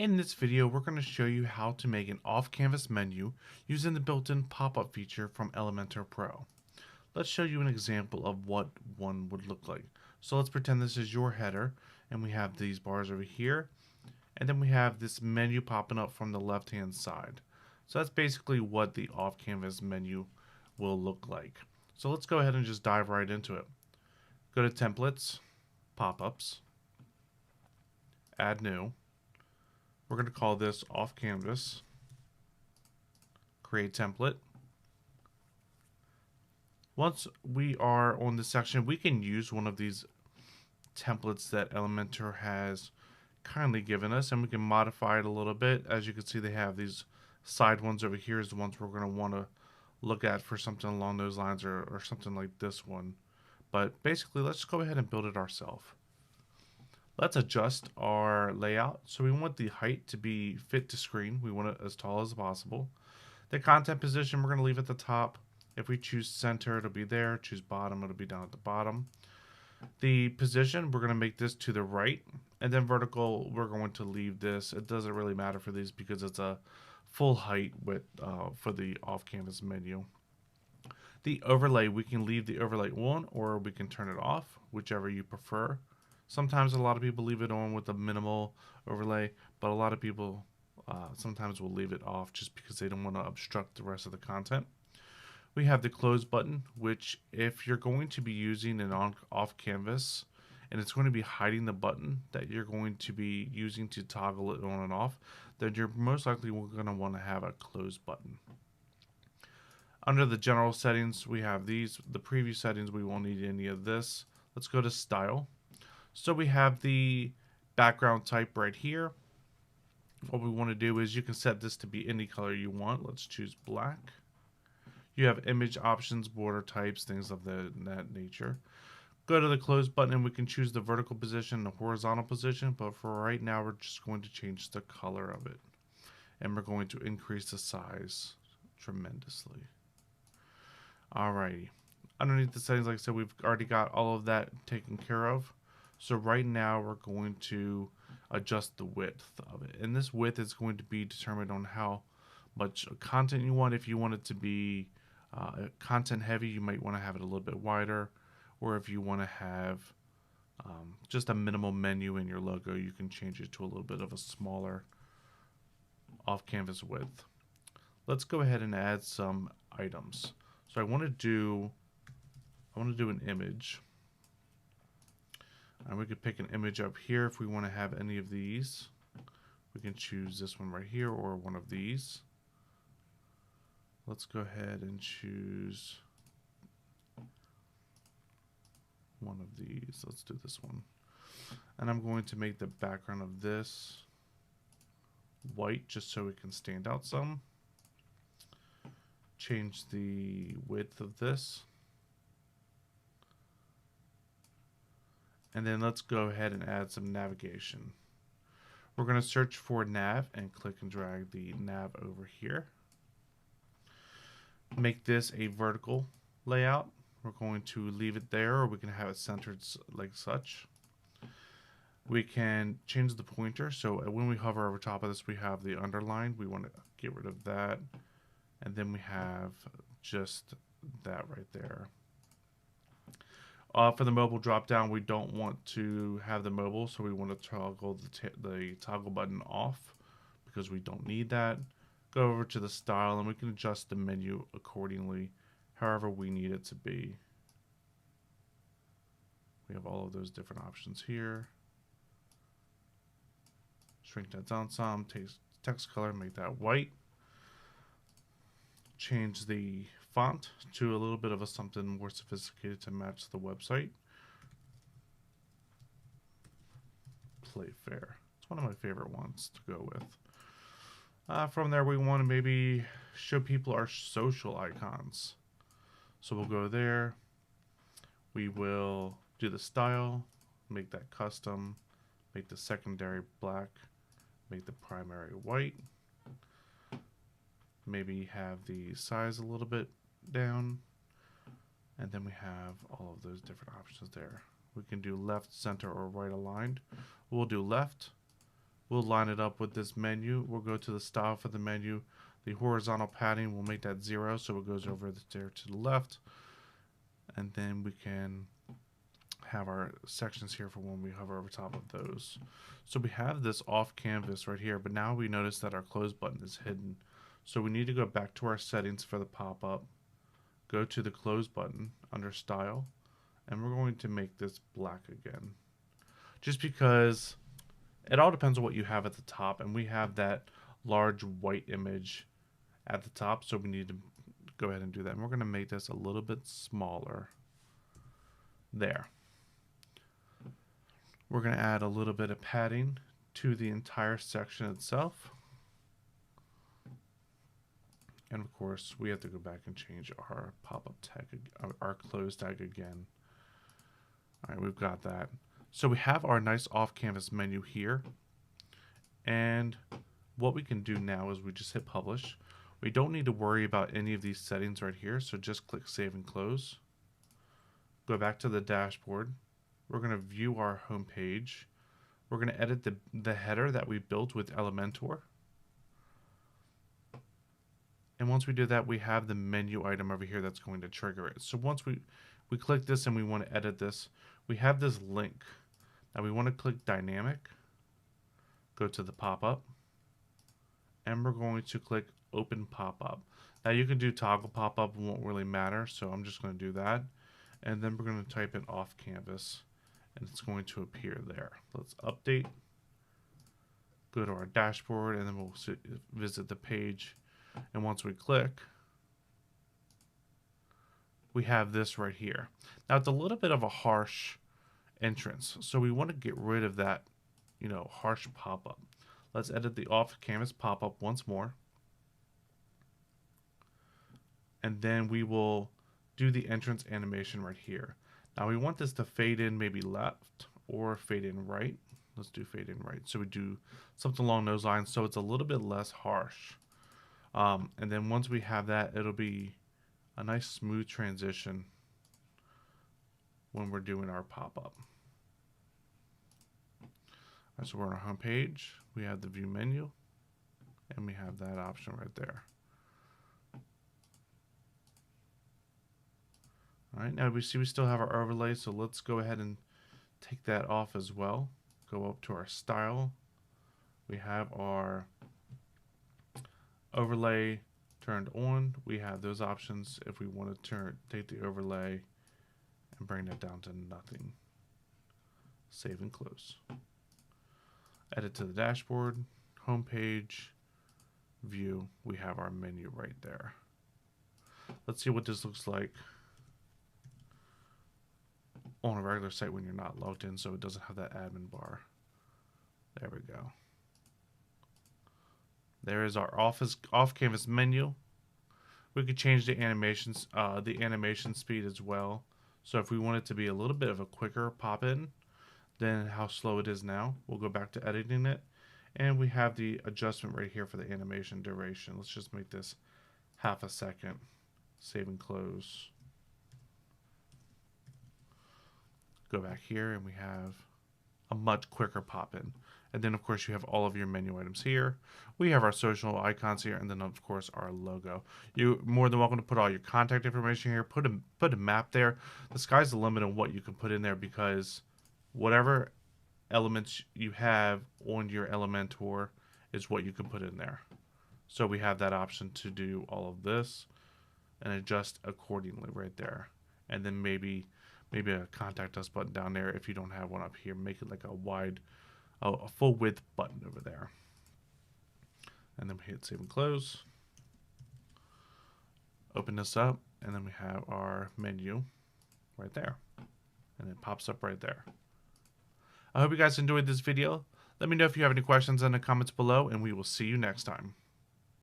In this video, we're going to show you how to make an off-canvas menu using the built-in pop-up feature from Elementor Pro. Let's show you an example of what one would look like. So let's pretend this is your header, and we have these bars over here, and then we have this menu popping up from the left-hand side. So that's basically what the off-canvas menu will look like. So let's go ahead and just dive right into it. Go to Templates, Pop-ups, Add New. We're going to call this off canvas, create template. Once we are on this section, we can use one of these templates that Elementor has kindly given us, and we can modify it a little bit. As you can see, they have these side ones over here is the ones we're going to want to look at for something along those lines, or something like this one. But basically, let's just go ahead and build it ourselves. Let's adjust our layout. So we want the height to be fit to screen. We want it as tall as possible. The content position, we're going to leave at the top. If we choose center, it'll be there. Choose bottom, it'll be down at the bottom. The position, we're going to make this to the right. And then vertical, we're going to leave this. It doesn't really matter for these because it's a full height width for the off-canvas menu. The overlay, we can leave the overlay on or we can turn it off, whichever you prefer. Sometimes a lot of people leave it on with a minimal overlay, but a lot of people sometimes will leave it off just because they don't want to obstruct the rest of the content. We have the close button, which if you're going to be using an off canvas and it's going to be hiding the button that you're going to be using to toggle it on and off, then you're most likely going to want to have a close button. Under the general settings, we have these. The preview settings, we won't need any of this. Let's go to style. So we have the background type right here. What we want to do is you can set this to be any color you want. Let's choose black. You have image options, border types, things of that nature. Go to the close button and we can choose the vertical position, the horizontal position, but for right now we're just going to change the color of it. And we're going to increase the size tremendously. Alrighty. Underneath the settings, like I said, we've already got all of that taken care of. So right now we're going to adjust the width of it. And this width is going to be determined on how much content you want. If you want it to be content heavy, you might want to have it a little bit wider. Or if you want to have just a minimal menu in your logo, you can change it to a little bit of a smaller off-canvas width. Let's go ahead and add some items. So I want to do an image. And we could pick an image up here if we want to have any of these. We can choose this one right here or one of these. Let's go ahead and choose one of these. Let's do this one. And I'm going to make the background of this white just so it can stand out some. Change the width of this. And then let's go ahead and add some navigation. We're going to search for nav and click and drag the nav over here. Make this a vertical layout. We're going to leave it there, or we can have it centered like such. We can change the pointer. So when we hover over top of this, we have the underline. We want to get rid of that. And then we have just that right there. For the mobile drop down, we don't want to have the mobile, so we want to toggle the toggle button off because we don't need that. Go over to the style and we can adjust the menu accordingly, however we need it to be. We have all of those different options here. Shrink that down some, text color, make that white. Change the font to a little bit of something more sophisticated to match the website. Playfair. It's one of my favorite ones to go with. From there, we want to maybe show people our social icons. So we'll go there. We will do the style, make that custom, make the secondary black, make the primary white. Maybe have the size a little bit down, and then we have all of those different options there. We can do left, center, or right aligned. We'll do left. We'll line it up with this menu. We'll go to the style for the menu. The horizontal padding, we'll make that 0 so it goes over there to the left. And then we can have our sections here for when we hover over top of those. So we have this off canvas right here, but now we notice that our close button is hidden. So we need to go back to our settings for the pop-up, go to the close button under style, and we're going to make this black again. Just because it all depends on what you have at the top, and we have that large white image at the top, so we need to go ahead and do that. And we're going to make this a little bit smaller. There. We're going to add a little bit of padding to the entire section itself. And of course, we have to go back and change our pop-up tag, our close tag again. All right, we've got that. So we have our nice off-canvas menu here. And what we can do now is we just hit publish. We don't need to worry about any of these settings right here, so just click save and close. Go back to the dashboard. We're going to view our home page. We're going to edit the header that we built with Elementor. And once we do that, we have the menu item over here that's going to trigger it. So once we click this and we want to edit this, we have this link. Now we want to click dynamic, go to the pop-up, and we're going to click open pop-up. Now you can do toggle pop-up, it won't really matter, so I'm just going to do that. And then we're going to type in off canvas, and it's going to appear there. Let's update, go to our dashboard, and then we'll visit the page. And once we click, we have this right here. Now it's a little bit of a harsh entrance, so we want to get rid of that, harsh pop-up. Let's edit the off canvas pop-up once more. And then we will do the entrance animation right here. Now we want this to fade in maybe left or fade in right. Let's do fade in right. So we do something along those lines so it's a little bit less harsh. And then once we have that, it'll be a nice smooth transition when we're doing our pop-up. Right, so we're on our home page. We have the view menu, and we have that option right there. All right, now we see we still have our overlay, so let's go ahead and take that off as well. Go up to our style. We have our overlay turned on. We have those options if we want to take the overlay and bring that down to nothing. Save and close. Edit to the dashboard, home page, view. We have our menu right there. Let's see what this looks like on a regular site when you're not logged in, so it doesn't have that admin bar. There we go. There is our off-canvas menu. We could change the animations, the animation speed as well. So if we want it to be a little bit of a quicker pop-in than how slow it is now, we'll go back to editing it. And we have the adjustment right here for the animation duration. Let's just make this half a second. Save and close. Go back here and we have a much quicker pop-in. And then of course you have all of your menu items here. We have our social icons here, and then of course our logo. You're more than welcome to put all your contact information here. Put a map there. The sky's the limit on what you can put in there, because whatever elements you have on your Elementor is what you can put in there. So we have that option to do all of this and adjust accordingly right there. And then maybe a contact us button down there if you don't have one up here. Make it like a full width button over there. And then we hit save and close. Open this up, and then we have our menu right there. And it pops up right there. I hope you guys enjoyed this video. Let me know if you have any questions in the comments below, and we will see you next time.